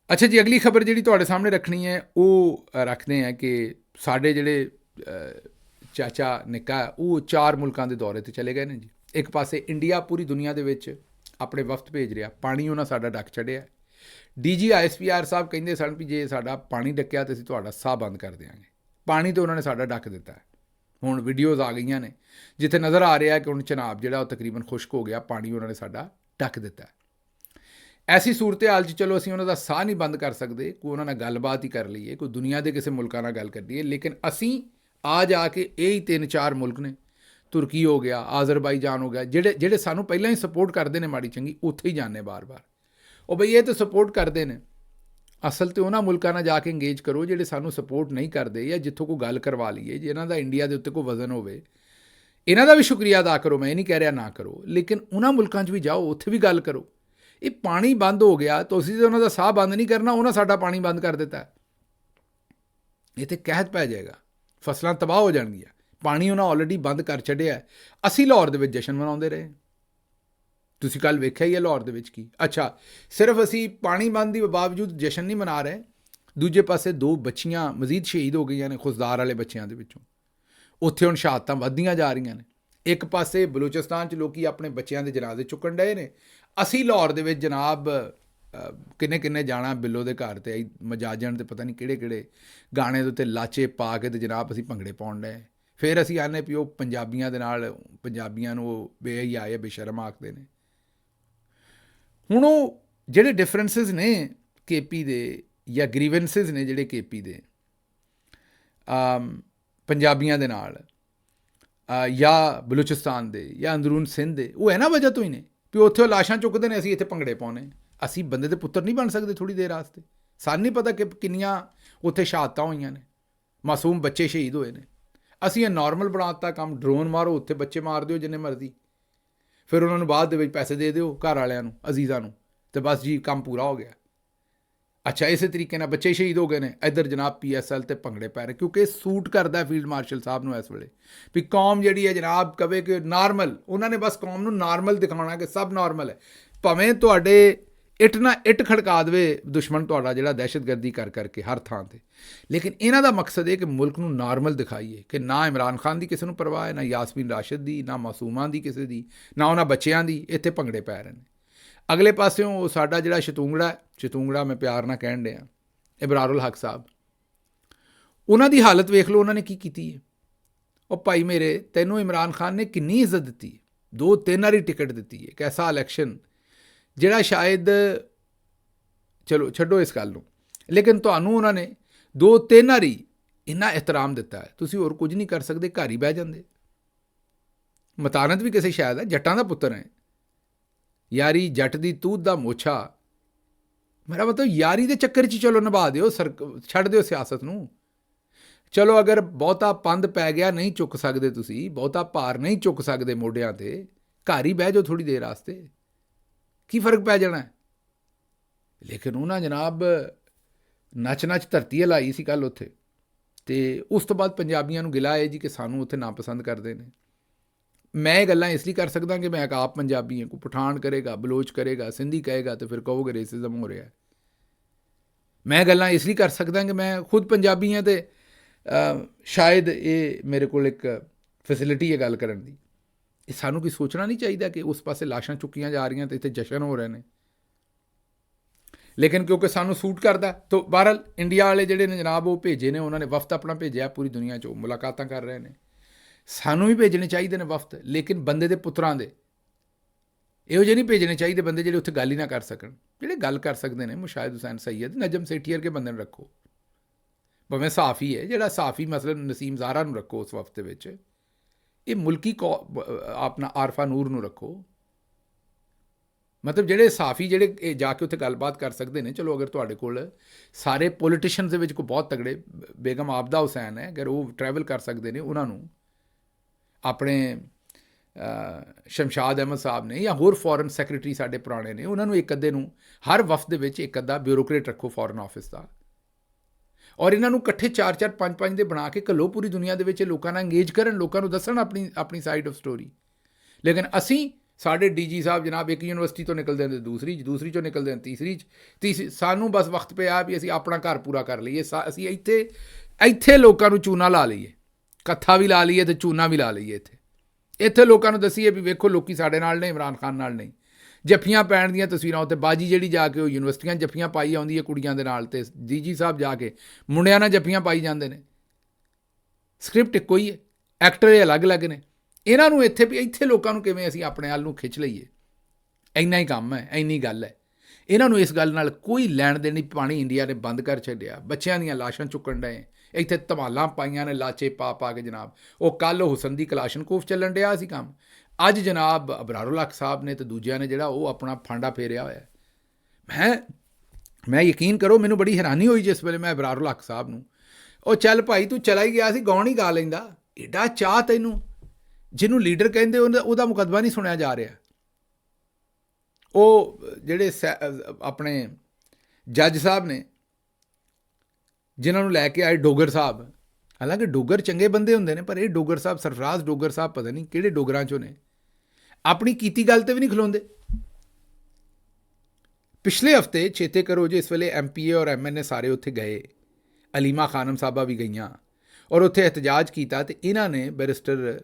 ਅੱਛਾ ਜੀ, ਅਗਲੀ ਖਬਰ ਜਿਹੜੀ ਤੁਹਾਡੇ ਸਾਹਮਣੇ ਰੱਖਣੀ ਹੈ, ਉਹ ਰੱਖਦੇ ਹਾਂ ਕਿ ਸਾਡੇ ਜਿਹੜੇ ਚਾਚਾ ਨਿੱਕਾ, ਉਹ 4 ਮੁਲਕਾਂ ਦੇ ਦੌਰੇ 'ਤੇ ਚਲੇ ਗਏ ਨੇ ਜੀ। ਇੱਕ ਪਾਸੇ ਇੰਡੀਆ ਪੂਰੀ ਦੁਨੀਆ ਦੇ ਵਿੱਚ ਆਪਣੇ ਵਫਦ ਭੇਜ ਰਿਹਾ, ਪਾਣੀ ਉਹਨਾਂ ਸਾਡਾ ਡੱਕ ਛੱਡਿਆ। DG ISPR ਸਾਹਿਬ ਕਹਿੰਦੇ ਸਨ ਵੀ ਜੇ ਸਾਡਾ ਪਾਣੀ ਡੱਕਿਆ ਤਾਂ ਅਸੀਂ ਤੁਹਾਡਾ ਸਾਹ ਬੰਦ ਕਰ ਦਿਆਂਗੇ। ਪਾਣੀ ਤਾਂ ਉਹਨਾਂ ਨੇ ਸਾਡਾ ਡੱਕ ਦਿੱਤਾ ਹੈ। ਹੁਣ ਵੀਡੀਓਜ਼ ਆ ਗਈਆਂ ਨੇ ਜਿੱਥੇ ਨਜ਼ਰ ਆ ਰਿਹਾ ਕਿ ਹੁਣ ਚਨਾਬ ਜਿਹੜਾ ਉਹ ਤਕਰੀਬਨ ਖੁਸ਼ਕ ਹੋ ਗਿਆ, ਪਾਣੀ ਉਹਨਾਂ ਨੇ ਸਾਡਾ ਡੱਕ ਦਿੱਤਾ। ਐਸੀ ਸੂਰਤ ਹਾਲ 'ਚ ਚਲੋ ਅਸੀਂ ਉਹਨਾਂ ਦਾ ਸਾਹ ਨਹੀਂ ਬੰਦ ਕਰ ਸਕਦੇ, ਕੋਈ ਉਹਨਾਂ ਨਾਲ ਗੱਲਬਾਤ ਹੀ ਕਰ ਲਈਏ, ਕੋਈ ਦੁਨੀਆ ਦੇ ਕਿਸੇ ਮੁਲਕਾਂ ਨਾਲ ਗੱਲ ਕਰ ਲਈਏ, ਲੇਕਿਨ ਅਸੀਂ ਆ ਜਾ ਕੇ ਇਹ ਹੀ 3-4 ਮੁਲਕ ਨੇ, ਤੁਰਕੀ ਹੋ ਗਿਆ, ਆਜ਼ਰਬਾਈਜਾਨ ਹੋ ਗਿਆ, ਜਿਹੜੇ ਸਾਨੂੰ ਪਹਿਲਾਂ ਹੀ ਸਪੋਰਟ ਕਰਦੇ ਨੇ ਮਾੜੀ ਚੰਗੀ, ਉੱਥੇ ਹੀ ਜਾਂਦੇ ਬਾਰ-ਬਾਰ। ਉਹ ਬਈ ਇਹ ਤਾਂ ਸਪੋਰਟ ਕਰਦੇ ਨੇ, ਅਸਲ ਤੇ ਉਹਨਾਂ ਮੁਲਕਾਂ ਨਾਲ ਜਾ ਕੇ ਇੰਗੇਜ ਕਰੋ ਜਿਹੜੇ ਸਾਨੂੰ ਸਪੋਰਟ ਨਹੀਂ ਕਰਦੇ, ਜਾਂ ਜਿੱਥੋਂ ਕੋਈ ਗੱਲ ਕਰਵਾ ਲਈਏ, ਜਿਹਨਾਂ ਦਾ ਇੰਡੀਆ ਦੇ ਉੱਤੇ ਕੋਈ ਵਜ਼ਨ ਹੋਵੇ, ਇਹਨਾਂ ਦਾ ਵੀ ਸ਼ੁਕਰੀਆ ਅਦਾ ਕਰੋ। ਮੈਂ ਇਹ ਨਹੀਂ ਕਹਿ ਰਿਹਾ ਨਾ ਕਰੋ, ਲੇਕਿਨ ਉਹਨਾਂ ਮੁਲਕਾਂ 'ਚ ਵੀ ਜਾਓ, ਉੱਥੇ ਵੀ ਗੱਲ ਕਰੋ। ਇਹ ਪਾਣੀ ਬੰਦ ਹੋ ਗਿਆ, ਤੁਸੀਂ ਤਾਂ ਉਹਨਾਂ ਦਾ ਸਾਹ ਬੰਦ ਨਹੀਂ ਕਰਨਾ, ਉਹਨਾਂ ਸਾਡਾ ਪਾਣੀ ਬੰਦ ਕਰ ਦਿੱਤਾ। ਇਹ ਤੇ ਕਹਿਤ ਪੈ ਜਾਏਗਾ, ਫਸਲਾਂ ਤਬਾਹ ਹੋ ਜਾਣਗੀਆਂ। ਪਾਣੀ ਉਹਨਾਂ ਆਲਰੇਡੀ ਬੰਦ ਕਰ ਛੱਡਿਆ। ਅਸੀਂ ਲਾਹੌਰ ਦੇ ਵਿੱਚ ਜਸ਼ਨ ਮਨਾਉਂਦੇ ਰਹੇ, ਤੁਸੀਂ ਕੱਲ੍ਹ ਵੇਖਿਆ ਹੀ ਹੈ ਲਾਹੌਰ ਦੇ ਵਿੱਚ ਕੀ। ਅੱਛਾ, ਸਿਰਫ ਅਸੀਂ ਪਾਣੀ ਬੰਦ ਦੇ ਬਾਵਜੂਦ ਜਸ਼ਨ ਨਹੀਂ ਮਨਾ ਰਹੇ, ਦੂਜੇ ਪਾਸੇ 2 ਬੱਚੀਆਂ ਮਜ਼ੀਦ ਸ਼ਹੀਦ ਹੋ ਗਈਆਂ ਨੇ ਖੁਸ਼ਦਾਰ ਵਾਲੇ ਬੱਚਿਆਂ ਦੇ ਵਿੱਚੋਂ। ਉੱਥੇ ਹੁਣ ਸ਼ਹਾਦਤਾਂ ਵੱਧਦੀਆਂ ਜਾ ਰਹੀਆਂ ਨੇ। ਇੱਕ ਪਾਸੇ ਬਲੂਚਿਸਤਾਨ 'ਚ ਲੋਕ ਆਪਣੇ ਬੱਚਿਆਂ ਦੇ ਜਨਾਜ਼ੇ ਚੁੱਕਣ ਡਏ ਨੇ, ਅਸੀਂ ਲਾਹੌਰ ਦੇ ਵਿੱਚ ਜਨਾਬ ਕਿੰਨੇ ਜਾਣਾ ਬਿੱਲੋ ਦੇ ਘਰ 'ਤੇ ਮਜਾਜਣ ਤੇ ਪਤਾ ਨਹੀਂ ਕਿਹੜੇ ਗਾਣੇ ਦੇ ਉੱਤੇ ਲਾਚੇ ਪਾ ਕੇ ਤੇ ਜਨਾਬ ਅਸੀਂ ਭੰਗੜੇ ਪਾਉਣ ਡਏ। ਫਿਰ ਅਸੀਂ ਆਨੇ ਵੀ ਉਹ ਪੰਜਾਬੀਆਂ ਦੇ ਨਾਲ, ਪੰਜਾਬੀਆਂ ਨੂੰ ਉਹ ਬੇਹਯਾ ਬੇਸ਼ਰਮ ਆਖਦੇ ਨੇ। ਹੁਣ ਉਹ ਜਿਹੜੇ ਡਿਫਰੈਂਸਿਸ ਨੇ KP ਦੇ, ਜਾਂ ਗ੍ਰੀਵੈਂਸਿਸ ਨੇ ਜਿਹੜੇ KP ਦੇ ਪੰਜਾਬੀਆਂ ਦੇ ਨਾਲ, ਜਾਂ ਬਲੂਚਿਸਤਾਨ ਦੇ, ਜਾਂ ਅੰਦਰੂਨ ਸਿੰਧ ਦੇ, ਉਹ ਇਹਨਾਂ ਵਜ੍ਹਾ ਤੋਂ ਹੀ ਨੇ ਵੀ ਉੱਥੇ ਉਹ ਲਾਸ਼ਾਂ ਚੁੱਕਦੇ ਨੇ, ਅਸੀਂ ਇੱਥੇ ਭੰਗੜੇ ਪਾਉਣੇ। ਅਸੀਂ ਬੰਦੇ ਦੇ ਪੁੱਤਰ ਨਹੀਂ ਬਣ ਸਕਦੇ ਥੋੜ੍ਹੀ ਦੇਰ ਵਾਸਤੇ? ਸਾਨੂੰ ਨਹੀਂ ਪਤਾ ਕਿ ਕਿੰਨੀਆਂ ਉੱਥੇ ਸ਼ਹਾਦਤਾਂ ਹੋਈਆਂ ਨੇ, ਮਾਸੂਮ ਬੱਚੇ ਸ਼ਹੀਦ ਹੋਏ ਨੇ। ਅਸੀਂ ਇਹ ਨਾਰਮਲ ਬਣਾ ਦਿੱਤਾ ਕੰਮ, ਡਰੋਨ ਮਾਰੋ, ਉੱਥੇ ਬੱਚੇ ਮਾਰ ਦਿਓ ਜਿੰਨੇ ਮਰਜ਼ੀ, ਫਿਰ ਉਹਨਾਂ ਨੂੰ ਬਾਅਦ ਦੇ ਵਿੱਚ ਪੈਸੇ ਦੇ ਦਿਓ ਘਰ ਵਾਲਿਆਂ ਨੂੰ, ਅਜ਼ੀਜ਼ਾਂ ਨੂੰ, ਅਤੇ ਬਸ ਜੀ ਕੰਮ ਪੂਰਾ ਹੋ ਗਿਆ। ਅੱਛਾ, ਇਸੇ ਤਰੀਕੇ ਨਾਲ ਬੱਚੇ ਸ਼ਹੀਦ ਹੋ ਗਏ ਨੇ, ਇੱਧਰ ਜਨਾਬ PSL ਤੇ ਭੰਗੜੇ ਪੈ ਰਹੇ, ਕਿਉਂਕਿ ਇਹ ਸੂਟ ਕਰਦਾ ਫੀਲਡ ਮਾਰਸ਼ਲ ਸਾਹਿਬ ਨੂੰ ਇਸ ਵੇਲੇ ਵੀ ਕੌਮ ਜਿਹੜੀ ਹੈ ਜਨਾਬ ਕਵੇ ਕਿ ਨਾਰਮਲ, ਉਹਨਾਂ ਨੇ ਬਸ ਕੌਮ ਨੂੰ ਨਾਰਮਲ ਦਿਖਾਉਣਾ ਕਿ ਸਭ ਨਾਰਮਲ ਹੈ। ਭਾਵੇਂ ਤੁਹਾਡੇ ਇੱਟ ਨਾ ਇੱਟ ਖੜਕਾ ਦੇਵੇ ਦੁਸ਼ਮਣ ਤੁਹਾਡਾ ਜਿਹੜਾ ਦਹਿਸ਼ਤਗਰਦੀ ਕਰ ਕਰਕੇ ਹਰ ਥਾਂ 'ਤੇ। ਲੇਕਿਨ ਇਹਨਾਂ ਦਾ ਮਕਸਦ ਇਹ ਕਿ ਮੁਲਕ ਨੂੰ ਨਾਰਮਲ ਦਿਖਾਈਏ ਕਿ ਨਾ ਇਮਰਾਨ ਖਾਨ ਦੀ ਕਿਸੇ ਨੂੰ ਪਰਵਾਹ ਹੈ, ਨਾ ਯਾਸਮੀਨ ਰਾਸ਼ਦ ਦੀ, ਨਾ ਮਾਸੂਮਾਂ ਦੀ ਕਿਸੇ ਦੀ, ਨਾ ਉਹਨਾਂ ਬੱਚਿਆਂ ਦੀ। ਇੱਥੇ ਭੰਗੜੇ ਪੈ ਰਹੇ ਨੇ। ਅਗਲੇ ਪਾਸਿਓਂ ਉਹ ਸਾਡਾ ਜਿਹੜਾ ਸ਼ਤੂੰਗੜਾ ਮੈਂ ਪਿਆਰ ਨਾਲ ਕਹਿਣ ਡਿਆ, ਇਬਰਾਰੁਲ ਹਕ ਸਾਹਿਬ, ਉਹਨਾਂ ਦੀ ਹਾਲਤ ਵੇਖ ਲਓ ਉਹਨਾਂ ਨੇ ਕੀ ਕੀਤੀ ਹੈ। ਉਹ ਭਾਈ ਮੇਰੇ, ਤੈਨੂੰ ਇਮਰਾਨ ਖਾਨ ਨੇ ਕਿੰਨੀ ਇੱਜ਼ਤ ਦਿੱਤੀ, 2-3 ਵਾਰੀ ਟਿਕਟ ਦਿੱਤੀ ਹੈ। ਇੱਕ ਐਸਾ ਇਲੈਕਸ਼ਨ ਜਿਹੜਾ ਸ਼ਾਇਦ, ਚਲੋ ਛੱਡੋ ਇਸ ਗੱਲ ਨੂੰ, ਲੇਕਿਨ ਤੁਹਾਨੂੰ ਉਹਨਾਂ ਨੇ 2-3 ਵਾਰੀ ਇੰਨਾ ਇਹਤਰਾਮ ਦਿੱਤਾ ਹੈ, ਤੁਸੀਂ ਹੋਰ ਕੁਝ ਨਹੀਂ ਕਰ ਸਕਦੇ, ਘਰ ਹੀ ਬਹਿ ਜਾਂਦੇ। ਮਤਾਨਤ ਵੀ ਕਿਸੇ ਸ਼ਾਇਦ ਹੈ, ਜੱਟਾਂ ਦਾ ਪੁੱਤਰ ਹੈ, ਯਾਰੀ ਜੱਟ ਦੀ ਤੂਤ ਦਾ ਮੋਛਾ। ਮੇਰਾ ਮਤਲਬ ਯਾਰੀ ਦੇ ਚੱਕਰ 'ਚ ਚਲੋ ਨਿਭਾ ਦਿਓ, ਛੱਡ ਦਿਓ ਸਿਆਸਤ ਨੂੰ। ਚਲੋ ਅਗਰ ਬਹੁਤਾ ਪੰਧ ਪੈ ਗਿਆ, ਨਹੀਂ ਚੁੱਕ ਸਕਦੇ ਤੁਸੀਂ, ਬਹੁਤਾ ਭਾਰ ਨਹੀਂ ਚੁੱਕ ਸਕਦੇ ਮੋਢਿਆਂ 'ਤੇ, ਘਰ ਹੀ ਬਹਿ ਜਾਓ ਥੋੜ੍ਹੀ ਦੇਰ ਵਾਸਤੇ, ਕੀ ਫਰਕ ਪੈ ਜਾਣਾ। ਲੇਕਿਨ ਉਹਨਾਂ ਜਨਾਬ ਨੱਚ ਧਰਤੀ ਹਲਾਈ ਸੀ ਕੱਲ੍ਹ ਉੱਥੇ। ਅਤੇ ਉਸ ਤੋਂ ਬਾਅਦ ਪੰਜਾਬੀਆਂ ਨੂੰ ਗਿਲਾ ਹੈ ਜੀ ਕਿ ਸਾਨੂੰ ਉੱਥੇ ਨਾਪਸੰਦ ਕਰਦੇ ਨੇ। ਮੈਂ ਇਹ ਗੱਲਾਂ ਇਸ ਲਈ ਕਰ ਸਕਦਾ ਕਿ ਮੈਂ ਇੱਕ ਆਪ ਪੰਜਾਬੀ ਹਾਂ। ਕੋਈ ਪਠਾਨ ਕਰੇਗਾ, ਬਲੋਚ ਕਰੇਗਾ, ਸਿੰਧੀ ਕਹੇਗਾ ਅਤੇ ਫਿਰ ਕਹੋਗੇ ਰੇਸਿਜ਼ਮ ਹੋ ਰਿਹਾ। ਮੈਂ ਗੱਲਾਂ ਇਸ ਲਈ ਕਰ ਸਕਦਾ ਕਿ ਮੈਂ ਖੁਦ ਪੰਜਾਬੀ ਹਾਂ ਅਤੇ ਸ਼ਾਇਦ ਇਹ ਮੇਰੇ ਕੋਲ ਇੱਕ ਫੈਸਿਲਿਟੀ ਹੈ ਗੱਲ ਕਰਨ ਦੀ। ਇਹ ਸਾਨੂੰ ਕੀ ਸੋਚਣਾ ਨਹੀਂ ਚਾਹੀਦਾ ਕਿ ਉਸ ਪਾਸੇ ਲਾਸ਼ਾਂ ਚੁੱਕੀਆਂ ਜਾ ਰਹੀਆਂ ਅਤੇ ਇੱਥੇ ਜਸ਼ਨ ਹੋ ਰਹੇ ਨੇ। ਲੇਕਿਨ ਕਿਉਂਕਿ ਸਾਨੂੰ ਸੂਟ ਕਰਦਾ, ਤਾਂ ਬਹਰਹਾਲ ਇੰਡੀਆ ਵਾਲੇ ਜਿਹੜੇ ਨੇ ਜਨਾਬ ਉਹ ਭੇਜੇ ਨੇ, ਉਹਨਾਂ ਨੇ ਵਫਦ ਆਪਣਾ ਭੇਜਿਆ ਪੂਰੀ ਦੁਨੀਆ 'ਚ, ਮੁਲਾਕਾਤਾਂ ਕਰ ਰਹੇ ਨੇ। ਸਾਨੂੰ ਵੀ ਭੇਜਣੇ ਚਾਹੀਦੇ ਨੇ ਵਫਦ, ਲੇਕਿਨ ਬੰਦੇ ਦੇ ਪੁੱਤਰਾਂ ਦੇ। ਇਹੋ ਜਿਹੇ ਨਹੀਂ ਭੇਜਣੇ ਚਾਹੀਦੇ ਬੰਦੇ ਜਿਹੜੇ ਉੱਥੇ ਗੱਲ ਹੀ ਨਾ ਕਰ ਸਕਣ। ਜਿਹੜੇ ਗੱਲ ਕਰ ਸਕਦੇ ਨੇ, ਮੁਸ਼ਾਹਿਦ ਹੁਸੈਨ ਸੈਯਦ, ਨਜਮ ਸੇਠੀ ਵਰਗੇ ਬੰਦੇ ਨੂੰ ਰੱਖੋ। ਭਾਵੇਂ ਸਾਫੀ ਹੈ, ਜਿਹੜਾ ਸਾਫੀ ਮਸਲਨ ਨਸੀਮ ਜ਼ਾਰਾ ਨੂੰ ਰੱਖੋ ਉਸ ਵਫਦ ਦੇ ਵਿੱਚ। ਇਹ ਮੁਲਕੀ ਆਪਣਾ ਆਰਫਾ ਨੂਰ ਨੂੰ ਰੱਖੋ। ਮਤਲਬ ਜਿਹੜੇ ਸਾਫੀ, ਜਿਹੜੇ ਇਹ ਜਾ ਕੇ ਉੱਥੇ ਗੱਲਬਾਤ ਕਰ ਸਕਦੇ ਨੇ। ਚਲੋ ਅਗਰ ਤੁਹਾਡੇ ਕੋਲ ਸਾਰੇ ਪੋਲੀਟੀਸ਼ੀਅਨਸ ਦੇ ਵਿੱਚ ਕੋਈ ਬਹੁਤ ਤਗੜੇ, ਬੇਗਮ ਆਬਦਾ ਹੁਸੈਨ ਹੈ, ਅਗਰ ਉਹ ਟਰੈਵਲ ਕਰ ਸਕਦੇ ਨੇ, ਉਹਨਾਂ ਨੂੰ ਆਪਣੇ ਸ਼ਮਸ਼ਾਦ ਅਹਿਮਦ ਸਾਹਿਬ ਨੇ ਜਾਂ ਹੋਰ ਫੋਰਨ ਸੈਕਟਰੀ ਸਾਡੇ ਪੁਰਾਣੇ ਨੇ, ਉਹਨਾਂ ਨੂੰ ਇੱਕ ਅੱਧੇ ਨੂੰ ਹਰ ਵਫਦ ਦੇ ਵਿੱਚ ਇੱਕ ਅੱਧਾ ਬਿਊਰੋਕਰੇਟ ਰੱਖੋ ਫੋਰਨ ਆਫਿਸ ਦਾ। ਔਰ ਇਹਨਾਂ ਨੂੰ ਇਕੱਠੇ 4-4 5-5 ਦੇ ਬਣਾ ਕੇ ਘੱਲੋ ਪੂਰੀ ਦੁਨੀਆ ਦੇ ਵਿੱਚ, ਲੋਕਾਂ ਨਾਲ ਇੰਗੇਜ ਕਰਨ, ਲੋਕਾਂ ਨੂੰ ਦੱਸਣ ਆਪਣੀ ਸਾਈਡ ਆਫ ਸਟੋਰੀ। ਲੇਕਿਨ ਅਸੀਂ, ਸਾਡੇ ਡੀ ਸਾਹਿਬ ਜਨਾਬ ਇੱਕ ਯੂਨੀਵਰਸਿਟੀ ਤੋਂ ਨਿਕਲਦੇ ਨੇ ਦੂਸਰੀ 'ਚੋਂ ਨਿਕਲਦੇ ਨੇ ਤੀਸਰੀ, ਸਾਨੂੰ ਬਸ ਵਕਤ ਪਿਆ ਵੀ ਅਸੀਂ ਆਪਣਾ ਘਰ ਪੂਰਾ ਕਰ ਲਈਏ। ਅਸੀਂ ਇੱਥੇ ਲੋਕਾਂ ਨੂੰ ਚੂਨਾ ਲਾ ਲਈਏ, ਕੱਥਾ ਵੀ ਲਾ ਲਈਏ ਅਤੇ ਚੂਨਾ ਵੀ ਲਾ ਲਈਏ। ਇੱਥੇ ਲੋਕਾਂ ਨੂੰ ਦੱਸੀਏ ਵੀ ਵੇਖੋ ਲੋਕੀ ਸਾਡੇ ਨਾਲ ਨੇ, ਇਮਰਾਨ ਖਾਨ ਨਾਲ ਨਹੀਂ। ਜੱਫੀਆਂ ਪੈਣ ਦੀਆਂ ਤਸਵੀਰਾਂ ਉੱਤੇ, ਬਾਜੀ ਜਿਹੜੀ ਜਾ ਕੇ ਉਹ ਯੂਨੀਵਰਸਿਟੀਆਂ ਜੱਫੀਆਂ ਪਾਈ ਆਉਂਦੀ ਹੈ ਕੁੜੀਆਂ ਦੇ ਨਾਲ, ਅਤੇ ਡੀ ਸਾਹਿਬ ਜਾ ਕੇ ਮੁੰਡਿਆਂ ਨਾਲ ਜੱਫੀਆਂ ਪਾਈ ਜਾਂਦੇ ਨੇ। ਸਕ੍ਰਿਪਟ ਇੱਕੋ ਹੀ ਹੈ, ਐਕਟਰ ਇਹ ਅਲੱਗ-ਅਲੱਗ ਨੇ। ਇਹਨਾਂ ਨੂੰ ਇੱਥੇ ਲੋਕਾਂ ਨੂੰ ਕਿਵੇਂ ਅਸੀਂ ਆਪਣੇ ਵੱਲ ਨੂੰ ਖਿੱਚ ਲਈਏ, ਇੰਨਾ ਹੀ ਕੰਮ ਹੈ, ਇੰਨੀ ਗੱਲ ਹੈ। ਇਹਨਾਂ ਨੂੰ ਇਸ ਗੱਲ ਨਾਲ ਕੋਈ ਲੈਣ ਦੇਣ ਨਹੀਂ। ਪਾਣੀ ਇੰਡੀਆ ਨੇ ਬੰਦ ਕਰ ਛੱਡਿਆ, ਬੱਚਿਆਂ ਦੀਆਂ ਲਾਸ਼ਾਂ ਚੁੱਕਣ ਡਏ, ਇੱਥੇ ਧਮਾਲਾਂ ਪਾਈਆਂ ਨੇ ਲਾਚੇ ਪਾ ਕੇ ਜਨਾਬ। ਉਹ ਕੱਲ੍ਹ ਹੁਸਨ ਦੀ ਕਲਾਸ਼ਨਕੋਫ ਚੱਲਣ ਡਿਆ ਸੀ ਕੰਮ, ਅੱਜ ਜਨਾਬ ਅਬਰਾਰੁਲ ਹਕ ਸਾਹਿਬ ਨੇ ਅਤੇ ਦੂਜਿਆਂ ਨੇ ਜਿਹੜਾ ਉਹ ਆਪਣਾ ਫਾਂਡਾ ਫੇਰਿਆ ਹੋਇਆ। ਮੈਂ ਯਕੀਨ ਕਰੋ, ਮੈਨੂੰ ਬੜੀ ਹੈਰਾਨੀ ਹੋਈ ਜਿਸ ਵੇਲੇ ਮੈਂ ਅਬਰਾਰੁਲ ਹਕ ਸਾਹਿਬ ਨੂੰ, ਉਹ ਚੱਲ ਭਾਈ ਤੂੰ ਚਲਾ ਹੀ ਗਿਆ ਸੀ, ਗਾਉਣ ਹੀ ਗਾ ਲੈਂਦਾ, ਐਡਾ ਚਾਹ ਤੈਨੂੰ, ਜਿਹਨੂੰ ਲੀਡਰ ਕਹਿੰਦੇ ਉਹਦਾ ਮੁਕੱਦਮਾ ਨਹੀਂ ਸੁਣਿਆ ਜਾ ਰਿਹਾ। ਉਹ ਜਿਹੜੇ ਆਪਣੇ ਜੱਜ ਸਾਹਿਬ ਨੇ ਜਿਨ੍ਹਾਂ ਨੂੰ ਲੈ ਕੇ ਆਏ ਡੋਗਰ ਸਾਹਿਬ, ਹਾਲਾਂਕਿ ਡੋਗਰ ਚੰਗੇ ਬੰਦੇ ਹੁੰਦੇ ਨੇ, ਪਰ ਇਹ ਡੋਗਰ ਸਾਹਿਬ, ਸਰਫਰਾਜ਼ ਡੋਗਰ ਸਾਹਿਬ ਪਤਾ ਨਹੀਂ ਕਿਹੜੇ ਡੋਗਰਾਂ 'ਚੋਂ ਨੇ, ਆਪਣੀ ਕੀਤੀ ਗੱਲ 'ਤੇ ਵੀ ਨਹੀਂ ਖਲੋਂਦੇ। ਪਿਛਲੇ ਹਫ਼ਤੇ ਚੇਤੇ ਕਰੋ ਜੇ, ਇਸ ਵੇਲੇ MPA ਔਰ MNA ਸਾਰੇ ਉੱਥੇ ਗਏ, ਅਲੀਮਾ ਖਾਨਮ ਸਾਹਿਬਾ ਵੀ ਗਈਆਂ ਔਰ ਉੱਥੇ ਇਹਤਜਾਜ ਕੀਤਾ, ਅਤੇ ਇਹਨਾਂ ਨੇ ਬੈਰਿਸਟਰ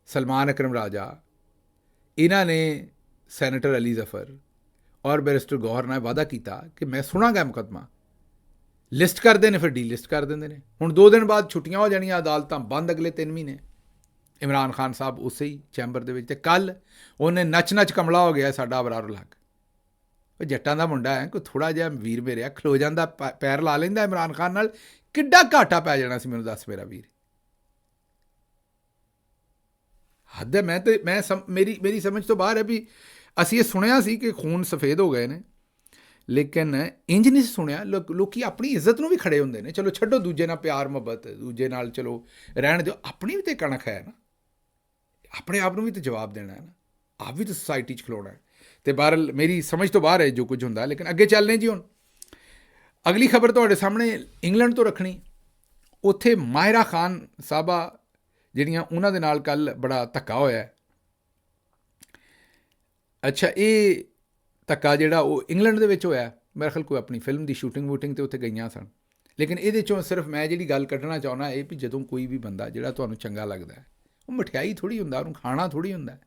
ਸਲਮਾਨ ਅਕਰਮ ਰਾਜਾ, ਇਹਨਾਂ ਨੇ ਸੈਨੇਟਰ ਅਲੀ ਜ਼ਫਰ ਔਰ ਬੈਰਿਸਟਰ ਗੌਹਰ ਨਾਲ ਵਾਅਦਾ ਕੀਤਾ ਕਿ ਮੈਂ ਸੁਣਾਂਗਾ ਮੁਕੱਦਮਾ। ਲਿਸਟ ਕਰਦੇ ਨੇ, ਫਿਰ ਡੀਲਿਸਟ ਕਰ ਦਿੰਦੇ ਨੇ। ਹੁਣ 2 ਦਿਨ ਬਾਅਦ ਛੁੱਟੀਆਂ ਹੋ ਜਾਣੀਆਂ, ਅਦਾਲਤਾਂ ਬੰਦ ਅਗਲੇ 3 ਮਹੀਨੇ। ਇਮਰਾਨ ਖਾਨ ਸਾਹਿਬ ਉਸੇ ਹੀ ਚੈਂਬਰ ਦੇ ਵਿੱਚ, ਅਤੇ ਕੱਲ੍ਹ ਉਹਨੇ ਨੱਚ ਕਮਲਾ ਹੋ ਗਿਆ ਸਾਡਾ ਅਬਰਾਰੁਲ ਹਕ। ਉਹ ਜੱਟਾਂ ਦਾ ਮੁੰਡਾ ਹੈ, ਕੋਈ ਥੋੜ੍ਹਾ ਜਿਹਾ ਵੀਰ ਮੇਰਿਆ ਖਲੋ ਜਾਂਦਾ, ਪੈਰ ਲਾ ਲੈਂਦਾ ਇਮਰਾਨ ਖਾਨ ਨਾਲ, ਕਿੱਡਾ ਘਾਟਾ ਪੈ ਜਾਣਾ ਸੀ ਮੈਨੂੰ ਦੱਸ ਮੇਰਾ ਵੀਰ। ਹੱਦ ਹੈ। ਮੇਰੀ ਸਮਝ ਤੋਂ ਬਾਹਰ ਹੈ ਵੀ ਅਸੀਂ ਇਹ ਸੁਣਿਆ ਸੀ ਕਿ ਖੂਨ ਸਫੇਦ ਹੋ ਗਏ ਨੇ, ਲੇਕਿਨ ਇੰਜ ਨਹੀਂ ਸੁਣਿਆ ਲੋਕੀ ਆਪਣੀ ਇੱਜ਼ਤ ਨੂੰ ਵੀ ਖੜੇ ਹੁੰਦੇ ਨੇ। ਚਲੋ ਛੱਡੋ ਦੂਜੇ ਨਾਲ ਪਿਆਰ ਮੁਹੱਬਤ, ਦੂਜੇ ਨਾਲ ਚਲੋ ਰਹਿਣ ਦਿਓ, ਆਪਣੀ ਵੀ ਤਾਂ ਕਣਕ ਹੈ ਨਾ, ਆਪਣੇ ਆਪ ਨੂੰ ਵੀ ਤਾਂ ਜਵਾਬ ਦੇਣਾ ਹੈ ਨਾ, ਆਪ ਵੀ ਤਾਂ ਸੁਸਾਇਟੀ 'ਚ ਖਲੋਣਾ ਹੈ। ਅਤੇ ਬਹਰਹਾਲ ਮੇਰੀ ਸਮਝ ਤੋਂ ਬਾਹਰ ਹੈ ਜੋ ਕੁਝ ਹੁੰਦਾ, ਲੇਕਿਨ ਅੱਗੇ ਚੱਲਦੇ ਜੀ। ਹੁਣ ਅਗਲੀ ਖਬਰ ਤੁਹਾਡੇ ਸਾਹਮਣੇ ਇੰਗਲੈਂਡ ਤੋਂ ਰੱਖਣੀ। ਉੱਥੇ ਮਾਹਿਰਾ ਖਾਨ ਸਾਹਿਬਾ ਜਿਹੜੀਆਂ, ਉਹਨਾਂ ਦੇ ਨਾਲ ਕੱਲ੍ਹ ਬੜਾ ਧੱਕਾ ਹੋਇਆ। ਅੱਛਾ, ਇਹ ਧੱਕਾ ਜਿਹੜਾ ਉਹ ਇੰਗਲੈਂਡ ਦੇ ਵਿੱਚ ਹੋਇਆ, ਮੇਰੇ ਖਿਆਲ ਕੋਈ ਆਪਣੀ ਫਿਲਮ ਦੀ ਸ਼ੂਟਿੰਗ ਵੂਟਿੰਗ 'ਤੇ ਉੱਥੇ ਗਈਆਂ ਸਨ। ਲੇਕਿਨ ਇਹਦੇ 'ਚੋਂ ਸਿਰਫ ਮੈਂ ਜਿਹੜੀ ਗੱਲ ਕੱਢਣਾ ਚਾਹੁੰਦਾ ਇਹ ਵੀ ਜਦੋਂ ਕੋਈ ਵੀ ਬੰਦਾ ਜਿਹੜਾ ਤੁਹਾਨੂੰ ਚੰਗਾ ਲੱਗਦਾ ਹੈ, ਉਹ ਮਠਿਆਈ ਥੋੜ੍ਹੀ ਹੁੰਦਾ, ਉਹਨੂੰ ਖਾਣਾ ਥੋੜ੍ਹੀ ਹੁੰਦਾ।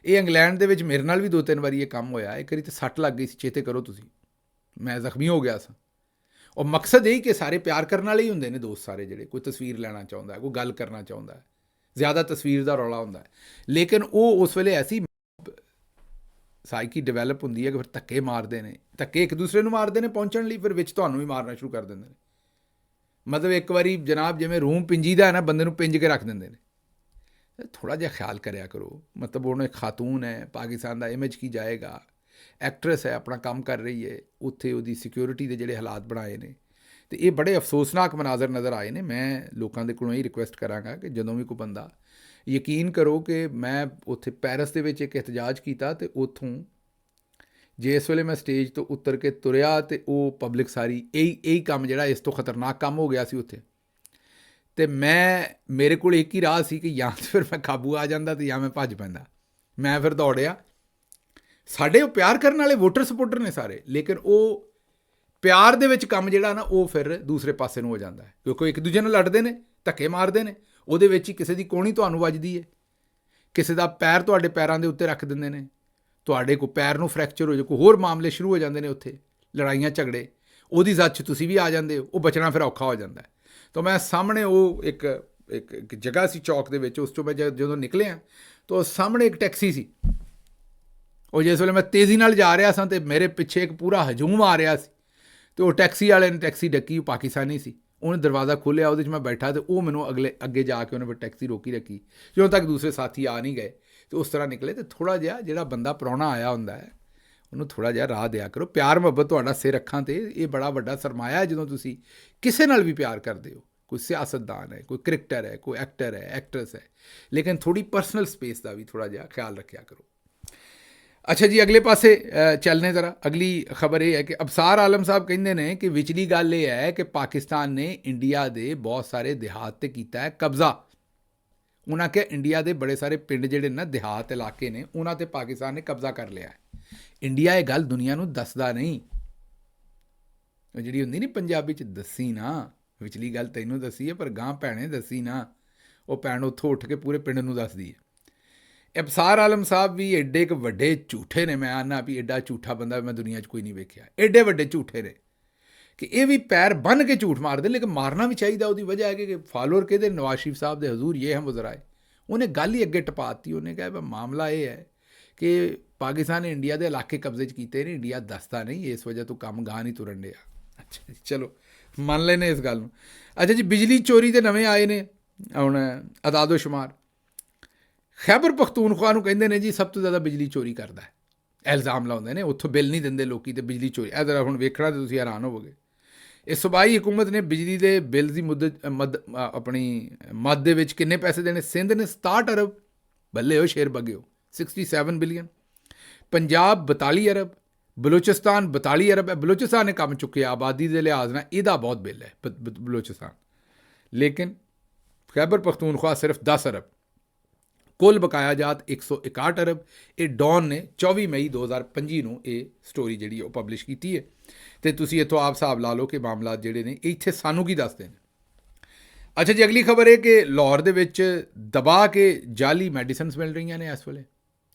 ਇਹ ਇੰਗਲੈਂਡ ਦੇ ਵਿੱਚ ਮੇਰੇ ਨਾਲ ਵੀ 2-3 ਵਾਰੀ ਇਹ ਕੰਮ ਹੋਇਆ। ਇੱਕ ਵਾਰੀ ਤਾਂ ਸੱਟ ਲੱਗ ਗਈ ਸੀ, ਚੇਤੇ ਕਰੋ ਤੁਸੀਂ, ਮੈਂ ਜ਼ਖਮੀ ਹੋ ਗਿਆ ਸਾਂ। ਉਹ ਮਕਸਦ ਇਹ ਕਿ ਸਾਰੇ ਪਿਆਰ ਕਰਨ ਵਾਲੇ ਹੀ ਹੁੰਦੇ ਨੇ ਦੋਸਤ ਸਾਰੇ, ਜਿਹੜੇ ਕੋਈ ਤਸਵੀਰ ਲੈਣਾ ਚਾਹੁੰਦਾ, ਕੋਈ ਗੱਲ ਕਰਨਾ ਚਾਹੁੰਦਾ, ਜ਼ਿਆਦਾ ਤਸਵੀਰ ਦਾ ਰੌਲਾ ਹੁੰਦਾ। ਲੇਕਿਨ ਉਹ ਉਸ ਵੇਲੇ ਐਸੀ ਸਾਈਕੀ ਡਿਵੈਲਪ ਹੁੰਦੀ ਹੈ ਕਿ ਫਿਰ ਧੱਕੇ ਮਾਰਦੇ ਨੇ, ਧੱਕੇ ਇੱਕ ਦੂਸਰੇ ਨੂੰ ਮਾਰਦੇ ਨੇ ਪਹੁੰਚਣ ਲਈ, ਫਿਰ ਵਿੱਚ ਤੁਹਾਨੂੰ ਵੀ ਮਾਰਨਾ ਸ਼ੁਰੂ ਕਰ ਦਿੰਦੇ ਨੇ। ਮਤਲਬ ਇੱਕ ਵਾਰੀ ਜਨਾਬ ਜਿਵੇਂ ਰੂਮ ਪਿੰਜੀ ਦਾ ਹੈ ਨਾ, ਬੰਦੇ ਨੂੰ ਪਿੰਜ ਕੇ ਰੱਖ ਦਿੰਦੇ ਨੇ। ਥੋੜ੍ਹਾ ਜਿਹਾ ਖਿਆਲ ਕਰਿਆ ਕਰੋ। ਮਤਲਬ ਉਹਨੇ ਖਾਤੂਨ ਹੈ, ਪਾਕਿਸਤਾਨ ਦਾ ਇਮੇਜ ਕੀ ਜਾਏਗਾ, ਐਕਟਰੈਸ ਹੈ, ਆਪਣਾ ਕੰਮ ਕਰ ਰਹੀ ਹੈ, ਉੱਥੇ ਉਹਦੀ ਸਿਕਿਉਰਿਟੀ ਦੇ ਜਿਹੜੇ ਹਾਲਾਤ ਬਣਾਏ ਨੇ, ਅਤੇ ਇਹ ਬੜੇ ਅਫਸੋਸਨਾਕ ਮਨਾਜ਼ਰ ਨਜ਼ਰ ਆਏ ਨੇ। ਮੈਂ ਲੋਕਾਂ ਦੇ ਕੋਲੋਂ ਇਹ ਰਿਕੁਐਸਟ ਕਰਾਂਗਾ ਕਿ ਜਦੋਂ ਵੀ ਕੋਈ ਬੰਦਾ, ਯਕੀਨ ਕਰੋ ਕਿ ਮੈਂ ਉੱਥੇ ਪੈਰਿਸ ਦੇ ਵਿੱਚ ਇੱਕ ਇਹਤਜਾਜ ਕੀਤਾ, ਅਤੇ ਉੱਥੋਂ ਜਿਸ ਵੇਲੇ ਮੈਂ ਸਟੇਜ ਤੋਂ ਉਤਰ ਕੇ ਤੁਰਿਆ ਅਤੇ ਉਹ ਪਬਲਿਕ ਸਾਰੀ ਇਹੀ ਕੰਮ ਜਿਹੜਾ ਇਸ ਤੋਂ ਖਤਰਨਾਕ ਕੰਮ ਹੋ ਗਿਆ ਸੀ ਉੱਥੇ। ਅਤੇ ਮੇਰੇ ਕੋਲ ਇੱਕ ਹੀ ਰਾਹ ਸੀ ਕਿ ਜਾਂ ਤਾਂ ਫਿਰ ਮੈਂ ਕਾਬੂ ਆ ਜਾਂਦਾ ਅਤੇ ਜਾਂ ਮੈਂ ਭੱਜ ਪੈਂਦਾ। ਮੈਂ ਫਿਰ ਦੌੜਿਆ। ਸਾਡੇ ਉਹ ਪਿਆਰ ਕਰਨ ਵਾਲੇ ਵੋਟਰ ਸਪੋਰਟਰ ਨੇ ਸਾਰੇ, ਲੇਕਿਨ ਉਹ ਪਿਆਰ ਦੇ ਵਿੱਚ ਕੰਮ ਜਿਹੜਾ ਨਾ ਉਹ ਫਿਰ ਦੂਸਰੇ ਪਾਸੇ ਨੂੰ ਹੋ ਜਾਂਦਾ ਹੈ, ਕਿਉਂਕਿ ਇੱਕ ਦੂਜੇ ਨਾਲ ਲੜਦੇ ਨੇ, ਧੱਕੇ ਮਾਰਦੇ ਨੇ, ਉਹਦੇ ਵਿੱਚ ਹੀ ਕਿਸੇ ਦੀ ਕੋਹਣੀ ਤੁਹਾਨੂੰ ਵੱਜਦੀ ਹੈ, ਕਿਸੇ ਦਾ ਪੈਰ ਤੁਹਾਡੇ ਪੈਰਾਂ ਦੇ ਉੱਤੇ ਰੱਖ ਦਿੰਦੇ ਨੇ, ਤੁਹਾਡੇ ਕੋਈ ਪੈਰ ਨੂੰ ਫ੍ਰੈਕਚਰ ਹੋ ਜਾਏ, ਕੋਈ ਹੋਰ ਮਾਮਲੇ ਸ਼ੁਰੂ ਹੋ ਜਾਂਦੇ ਨੇ ਉੱਥੇ, ਲੜਾਈਆਂ ਝਗੜੇ, ਉਹਦੀ ਜ਼ਦ 'ਚ ਤੁਸੀਂ ਵੀ ਆ ਜਾਂਦੇ ਹੋ, ਉਹ ਬਚਣਾ ਫਿਰ ਔਖਾ ਹੋ ਜਾਂਦਾ। ਤਾਂ ਮੈਂ ਸਾਹਮਣੇ ਉਹ ਇੱਕ ਜਗ੍ਹਾ ਸੀ ਚੌਕ ਦੇ ਵਿੱਚ, ਉਸ ਤੋਂ ਮੈਂ ਜਦੋਂ ਨਿਕਲਿਆ ਤਾਂ ਸਾਹਮਣੇ ਇੱਕ ਟੈਕਸੀ ਸੀ। ਉਹ ਜਿਸ ਵੇਲੇ ਮੈਂ ਤੇਜ਼ੀ ਨਾਲ ਜਾ ਰਿਹਾ ਸਾਂ ਅਤੇ ਮੇਰੇ ਪਿੱਛੇ ਇੱਕ ਪੂਰਾ ਹਜੂਮ ਆ ਰਿਹਾ ਸੀ, ਅਤੇ ਉਹ ਟੈਕਸੀ ਵਾਲੇ ਨੇ ਟੈਕਸੀ ਡੱਕੀ, ਉਹ ਪਾਕਿਸਤਾਨੀ ਸੀ। ਉਹਨੇ ਦਰਵਾਜ਼ਾ ਖੋਲ੍ਹਿਆ, ਉਹਦੇ 'ਚ ਮੈਂ ਬੈਠਾ, ਅਤੇ ਉਹ ਮੈਨੂੰ ਅੱਗੇ ਜਾ ਕੇ ਉਹਨੇ ਫਿਰ ਟੈਕਸੀ ਰੋਕੀ ਰੱਖੀ, ਜਦੋਂ ਤੱਕ ਦੂਸਰੇ ਸਾਥੀ ਆ ਨਹੀਂ ਗਏ, ਅਤੇ ਉਸ ਤਰ੍ਹਾਂ ਨਿਕਲੇ। ਅਤੇ ਥੋੜ੍ਹਾ ਜਿਹਾ ਜਿਹੜਾ ਬੰਦਾ ਪ੍ਰਾਹੁਣਾ ਆਇਆ ਹੁੰਦਾ ਹੈ, ਉਹਨੂੰ ਥੋੜ੍ਹਾ ਜਿਹਾ ਰਾਹ ਦਿਆ ਕਰੋ। ਪਿਆਰ ਮੁਹੱਬਤ ਤੁਹਾਡਾ ਸਿਰ ਅੱਖਾਂ 'ਤੇ, ਇਹ ਬੜਾ ਵੱਡਾ ਸਰਮਾਇਆ ਹੈ ਜਦੋਂ ਤੁਸੀਂ ਕਿਸੇ ਨਾਲ ਵੀ ਪਿਆਰ ਕਰਦੇ ਹੋ। ਕੋਈ ਸਿਆਸਤਦਾਨ ਹੈ, ਕੋਈ ਕ੍ਰਿਕਟਰ ਹੈ, ਕੋਈ ਐਕਟਰ ਹੈ, ਐਕਟਰਸ ਹੈ, ਲੇਕਿਨ ਥੋੜ੍ਹੀ ਪਰਸਨਲ ਸਪੇਸ ਦਾ ਵੀ ਥੋੜ੍ਹਾ ਜਿਹਾ ਖਿਆਲ ਰੱਖਿਆ ਕਰੋ। ਅੱਛਾ ਜੀ, ਅਗਲੇ ਪਾਸੇ ਚੱਲਨੇ ਜ਼ਰਾ। ਅਗਲੀ ਖਬਰ ਇਹ ਹੈ ਕਿ ਅਬਸਾਰ ਆਲਮ ਸਾਹਿਬ ਕਹਿੰਦੇ ਨੇ ਕਿ ਵਿਚਲੀ ਗੱਲ ਇਹ ਹੈ ਕਿ ਪਾਕਿਸਤਾਨ ਨੇ ਇੰਡੀਆ ਦੇ ਬਹੁਤ ਸਾਰੇ ਦਿਹਾਤ 'ਤੇ ਕੀਤਾ ਹੈ ਕਬਜ਼ਾ। ਉਹਨਾਂ ਕਿਹਾ ਇੰਡੀਆ ਦੇ ਬੜੇ ਸਾਰੇ ਪਿੰਡ ਜਿਹੜੇ ਨਾ ਦਿਹਾਤ ਇਲਾਕੇ ਨੇ, ਉਹਨਾਂ 'ਤੇ ਪਾਕਿਸਤਾਨ ਨੇ ਕਬਜ਼ਾ ਕਰ ਲਿਆ ਹੈ। ਇੰਡੀਆ ਇਹ ਗੱਲ ਦੁਨੀਆ ਨੂੰ ਦੱਸਦਾ ਨਹੀਂ। ਉਹ ਜਿਹੜੀ ਹੁੰਦੀ ਨਹੀਂ ਪੰਜਾਬੀ 'ਚ, ਦੱਸੀ ਨਾ, ਵਿਚਲੀ ਗੱਲ ਤੈਨੂੰ ਦੱਸੀ ਹੈ ਪਰ ਗਾਂ ਭੈਣੇ ਦੱਸੀ ਨਾ। ਉਹ ਭੈਣ ਉੱਥੋਂ ਉੱਠ ਕੇ ਪੂਰੇ ਪਿੰਡ ਨੂੰ ਦੱਸਦੀ ਹੈ। ਅਬਸਾਰ ਆਲਮ ਸਾਹਿਬ ਵੀ ਐਡੇ ਕੁ ਵੱਡੇ ਝੂਠੇ ਨੇ, ਮੈਂ ਆਨਾ ਵੀ ਐਡਾ ਝੂਠਾ ਬੰਦਾ ਮੈਂ ਦੁਨੀਆ 'ਚ ਕੋਈ ਨਹੀਂ ਵੇਖਿਆ। ਐਡੇ ਵੱਡੇ ਝੂਠੇ ਨੇ ਕਿ ਇਹ ਵੀ ਪੈਰ ਬੰਨ੍ਹ ਕੇ ਝੂਠ ਮਾਰਦੇ, ਲੇਕਿਨ ਮਾਰਨਾ ਵੀ ਚਾਹੀਦਾ। ਉਹਦੀ ਵਜ੍ਹਾ ਹੈ ਕਿ ਫਾਲੋਅਰ ਕਿਹਦੇ, ਨਵਾਜ਼ ਸ਼ਰੀਫ ਸਾਹਿਬ ਦੇ, ਹਜ਼ੂਰ ਇਹ ਹਮ ਵਜ਼ਰਾਏ। ਉਹਨੇ ਗੱਲ ਹੀ ਅੱਗੇ ਟਪਾਤੀ। ਉਹਨੇ ਕਿਹਾ ਮਾਮਲਾ ਇਹ ਹੈ ਕਿ ਪਾਕਿਸਤਾਨ ਨੇ ਇੰਡੀਆ ਦੇ ਇਲਾਕੇ ਕਬਜ਼ੇ 'ਚ ਕੀਤੇ ਨੇ, ਇੰਡੀਆ ਦੱਸਦਾ ਨਹੀਂ, ਇਸ ਵਜ੍ਹਾ ਤੋਂ ਕੰਮ ਗਾਹ ਨਹੀਂ ਤੁਰਨ ਡਿਆ। ਅੱਛਾ ਜੀ, ਚਲੋ ਮੰਨ ਲੈਨੇ ਇਸ ਗੱਲ ਨੂੰ। ਅੱਛਾ ਜੀ, ਬਿਜਲੀ ਚੋਰੀ ਦੇ ਨਵੇਂ ਆਏ ਨੇ ਹੁਣ ਅਦਾਦੋ ਸ਼ੁਮਾਰ। ਖੈਬਰ ਪਖਤੂਨਖਵਾ ਨੂੰ ਕਹਿੰਦੇ ਨੇ ਜੀ ਸਭ ਤੋਂ ਜ਼ਿਆਦਾ ਬਿਜਲੀ ਚੋਰੀ ਕਰਦਾ ਹੈ, ਇਲਜ਼ਾਮ ਲਾਉਂਦੇ ਨੇ। ਉੱਥੋਂ ਬਿੱਲ ਨਹੀਂ ਦਿੰਦੇ ਲੋਕੀ ਅਤੇ ਬਿਜਲੀ ਚੋਰੀ। ਇਹ ਜ਼ਰਾ ਹੁਣ ਵੇਖਣਾ, ਤਾਂ ਤੁਸੀਂ ਹੈਰਾਨ ਹੋਵੋਗੇ। ਇਹ ਸੂਬਾਈ ਹੁਕੂਮਤ ਨੇ ਬਿਜਲੀ ਦੇ ਬਿੱਲ ਦੀ ਆਪਣੀ ਮੱਧ ਦੇ ਵਿੱਚ ਕਿੰਨੇ ਪੈਸੇ ਦੇਣੇ? ਸਿੰਧ ਨੇ 67 ਅਰਬ, ਬੱਲੇ ਹੋ ਸ਼ੇਰ ਬਗਿਓ, 67 ਬਿਲੀਅਨ। ਪੰਜਾਬ 42 ਅਰਬ, ਬਲੋਚਿਸਤਾਨ 42 ਅਰਬ ਹੈ। ਬਲੋਚਿਸਤਾਨ ਨੇ ਕੰਮ ਚੁੱਕਿਆ ਆਬਾਦੀ ਦੇ ਲਿਹਾਜ਼ ਨਾਲ, ਇਹਦਾ ਬਹੁਤ ਬਿੱਲ ਹੈ ਬਲੋਚਿਸਤਾਨ। ਲੇਕਿਨ ਖੈਬਰ ਪਖਤੂਨਖਵਾ ਸਿਰਫ 10 ਅਰਬ। ਕੁੱਲ ਬਕਾਇਆਜਾਤ 161 ਅਰਬ। ਇਹ ਡੌਨ ਨੇ 24 ਮਈ 2025 ਨੂੰ ਇਹ ਸਟੋਰੀ ਜਿਹੜੀ ਉਹ ਪਬਲਿਸ਼ ਕੀਤੀ ਹੈ। ਅਤੇ ਤੁਸੀਂ ਇੱਥੋਂ ਆਪ ਹਿਸਾਬ ਲਾ ਲਓ ਕਿ ਮਾਮਲਾ ਜਿਹੜੇ ਨੇ ਇੱਥੇ ਸਾਨੂੰ ਕੀ ਦੱਸਦੇ ਨੇ। ਅੱਛਾ ਜੀ, ਅਗਲੀ ਖਬਰ ਇਹ ਕਿ ਲਾਹੌਰ ਦੇ ਵਿੱਚ ਦਬਾ ਕੇ ਜਾਲੀ ਮੈਡੀਸਨਸ ਮਿਲ ਰਹੀਆਂ ਨੇ ਇਸ ਵੇਲੇ।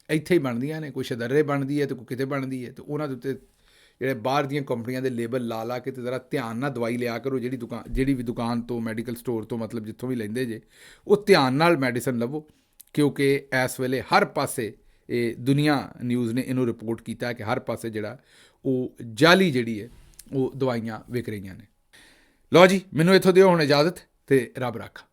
ਇੱਥੇ ਹੀ ਬਣਦੀਆਂ ਨੇ, ਕੋਈ ਸ਼ਦਰੇ ਬਣਦੀ ਹੈ ਅਤੇ ਕੋਈ ਕਿਤੇ ਬਣਦੀ ਹੈ, ਅਤੇ ਉਹਨਾਂ ਦੇ ਉੱਤੇ ਜਿਹੜੇ ਬਾਹਰ ਦੀਆਂ ਕੰਪਨੀਆਂ ਦੇ ਲੇਬਲ ਲਾ ਕੇ ਅਤੇ ਜ਼ਰਾ ਧਿਆਨ ਨਾਲ ਦਵਾਈ ਲਿਆ ਕਰੋ। ਜਿਹੜੀ ਵੀ ਦੁਕਾਨ ਤੋਂ, ਮੈਡੀਕਲ ਸਟੋਰ ਤੋਂ, ਮਤਲਬ ਜਿੱਥੋਂ ਵੀ ਲੈਂਦੇ ਜੇ, ਉਹ ਧਿਆਨ ਨਾਲ ਮੈਡੀਸਨ ਲਵੋ, ਕਿਉਂਕਿ ਇਸ ਵੇਲੇ ਹਰ ਪਾਸੇ ਇਹ ਦੁਨੀਆ ਨਿਊਜ਼ ਨੇ ਇਹਨੂੰ ਰਿਪੋਰਟ ਕੀਤਾ ਕਿ ਹਰ ਪਾਸੇ ਜਿਹੜਾ ਉਹ ਜਾਲੀ ਜਿਹੜੀ ਹੈ ਉਹ ਦਵਾਈਆਂ ਵਿਕ ਰਹੀਆਂ ਨੇ। ਲਓ ਜੀ, ਮੈਨੂੰ ਇੱਥੋਂ ਦਿਓ ਹੁਣ ਇਜਾਜ਼ਤ, ਅਤੇ ਰੱਬ ਰਾਖਾ।